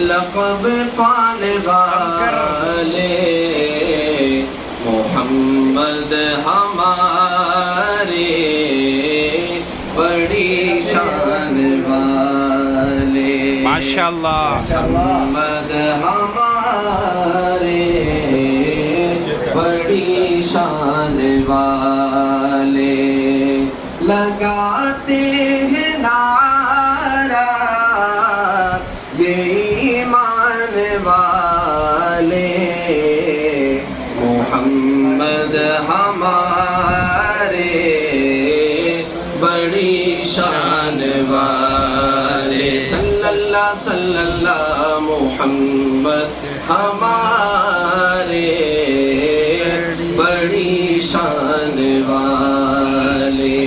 لقب پانے والے محمد ہمارے بڑی شان والے ماشاءاللہ محمد ہمارے بڑی شان والے لگاتے ہیں نعرہ یہ ایمان والے محمد ہمارے بڑی شان والے صلی اللہ محمد ہمارے بڑی شان والے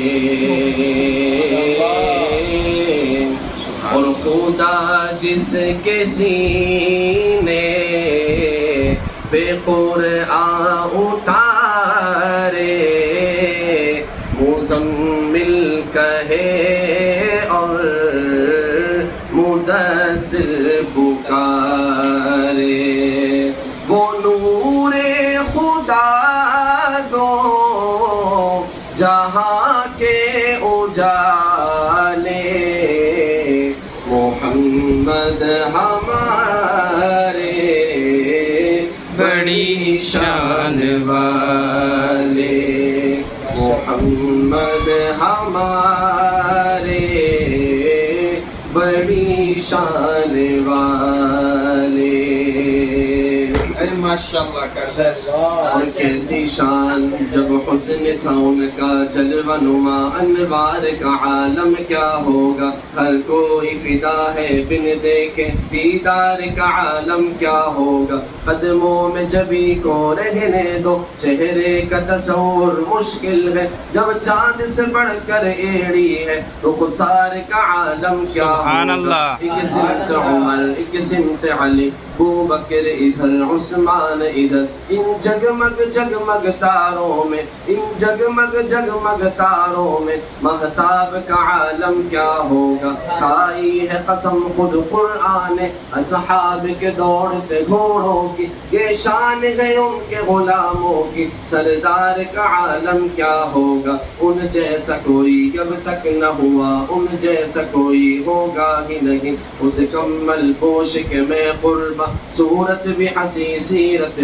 اور خدا جس کے سینے پہ قرآن اتارے مزمل کہے اور مدثر پکارے وہ نور خدا دو جہاں کے اجالے محمد ہمارے بڑی شان والے محمد ہمارے بڑی شان والے ماشاءاللہ کرتا اور کیسی شان جب حسن تھا ان کا جلوہ نما انوار کا عالم کیا ہوگا ہر کوئی فدا ہے بن دیکھے دیدار کا عالم کیا ہوگا قدموں میں جبی کو رہنے دو چہرے کا تصور مشکل ہے جب چاند سے بڑھ کر ایڑی ہے رخسار کا عالم کیا ہوگا ایک سمت عمر ایک سمت علی ابو بکر ادھر عثمان ادھر ان جگمگ جگمگ تاروں میں ان جگمگ جگمگ تاروں میں مہتاب کا عالم کیا ہوگا کھائی ہے قسم خود قرآن اصحاب کے دوڑتے گھوڑوں کی یہ شان ہے ان کے غلاموں کی سردار کا عالم کیا ہوگا ان جیسا کوئی اب تک نہ ہوا ان جیسا کوئی ہوگا ہی نہیں اس کمل پوش کے میں قربہ صورت بھی حسی سیرت